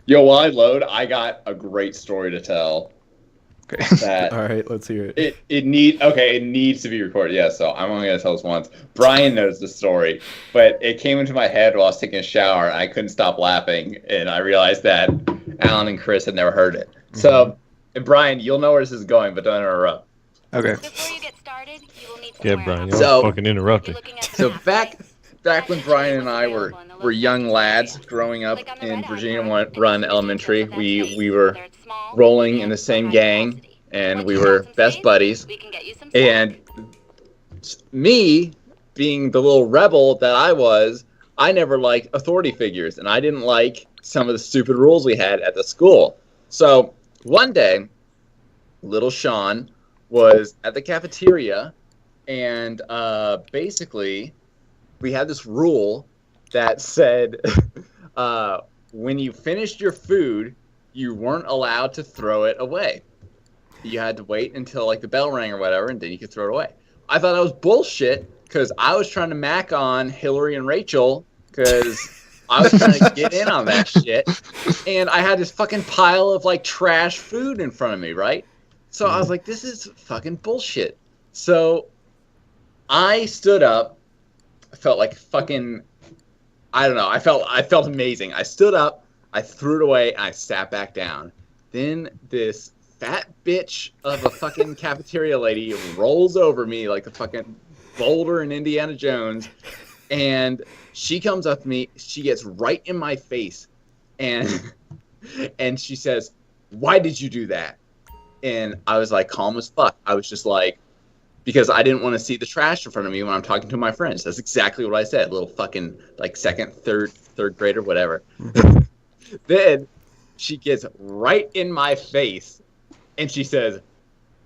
Yo, while I load, I got a great story to tell. Okay. That All right, let's hear it. it needs to be recorded. Yeah, so I'm only gonna tell this once. Brian knows the story, but it came into my head while I was taking a shower. I couldn't stop laughing, and I realized that Alan and Chris had never heard it. Mhm. So, and Brian, you'll know where this is going, but don't interrupt. Okay. Before you get started, you will need Yeah, somewhere Brian, to you're always So, fucking interrupting. so back when Brian and I were young lads growing up in Virginia Run Elementary, we were rolling in the same gang, and we were best buddies. And me, being the little rebel that I never liked authority figures, and I didn't like some of the stupid rules we had at the school. So one day, little Sean was at the cafeteria, and basically, we had this rule that said when you finished your food, you weren't allowed to throw it away. You had to wait until like the bell rang or whatever, and then you could throw it away. I thought that was bullshit because I was trying to mac on Hillary and Rachel because I was trying to get in on that shit, and I had this fucking pile of like trash food in front of me, right? So I was like, this is fucking bullshit. So I stood up. I felt like fucking, I don't know. I felt amazing. I stood up, I threw it away, and I sat back down. Then this fat bitch of a fucking cafeteria lady rolls over me like a fucking boulder in Indiana Jones, and she comes up to me. She gets right in my face, and and she says, "Why did you do that?" And I was like, calm as fuck. I was just like, because I didn't want to see the trash in front of me when I'm talking to my friends. That's exactly what I said. Little fucking like second, third grader, whatever. Then she gets right in my face and she says,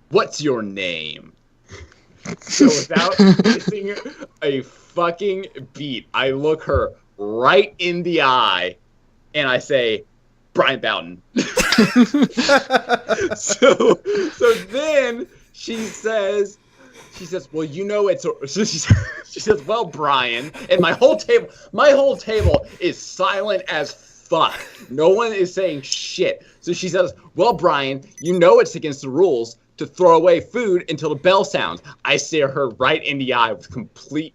"What's your name?" So without missing a fucking beat, I look her right in the eye and I say, "Brian Bowden." So then she says, "Well, you know it's." So she says, "Well, Brian," and my whole table is silent as fuck. No one is saying shit. So she says, "Well, Brian, you know it's against the rules to throw away food until the bell sounds." I stare her right in the eye with complete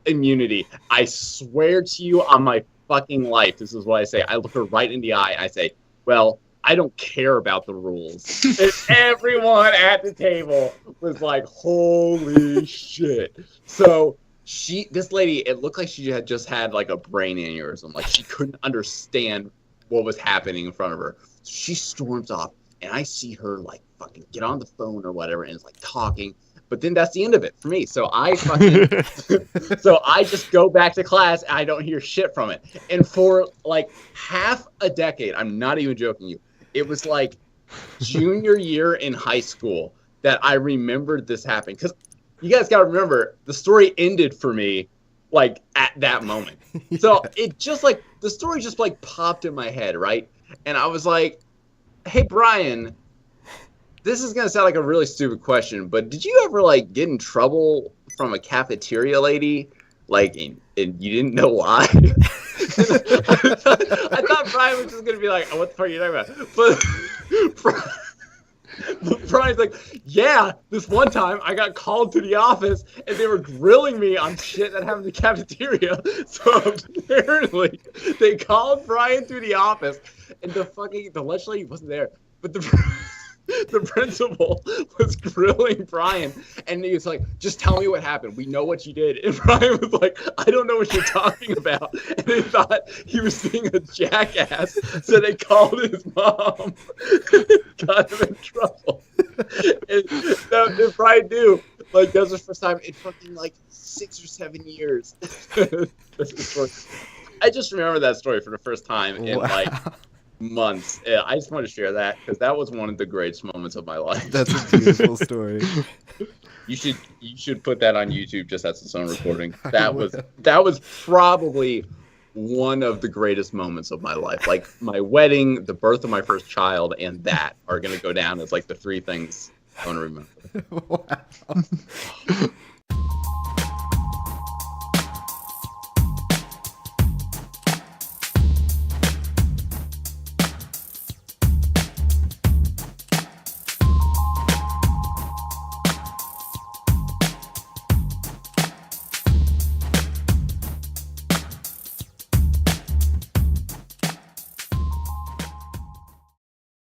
immunity. I swear to you on my fucking life, this is what I say. I look her right in the eye. I say, "Well, I don't care about the rules." And everyone at the table was like, "Holy shit." So this lady, it looked like she had just had like a brain aneurysm. Like she couldn't understand what was happening in front of her. So she storms off, and I see her like fucking get on the phone or whatever, and it's like talking. But then that's the end of it for me. So I just go back to class and I don't hear shit from it. And for like half a decade, I'm not even joking you, it was like junior year in high school that I remembered this happening. Because you guys got to remember, the story ended for me like at that moment. So it just like, the story just like popped in my head, right? And I was like, "Hey, Brian, this is going to sound like a really stupid question, but did you ever like get in trouble from a cafeteria lady? Like, and you didn't know why?" I thought Brian was just going to be like, "Oh, what the fuck are you talking about?" But Brian's like, "Yeah, this one time I got called to the office and they were grilling me on shit that happened in the cafeteria." So apparently they called Brian to the office and the lunch lady wasn't there, but the principal was grilling Brian, and he was like, "Just tell me what happened. We know what you did." And Brian was like, "I don't know what you're talking about." And they thought he was being a jackass, so they called his mom and got him in trouble. And Brian knew, like, that was the first time in fucking like 6 or 7 years. I just remember that story for the first time in like months. Yeah, I just want to share that because that was one of the greatest moments of my life. That's a beautiful story. You should put that on YouTube just as its own recording. That was probably one of the greatest moments of my life. Like my wedding, the birth of my first child, and that are gonna go down as like the three things I want to remember. Wow.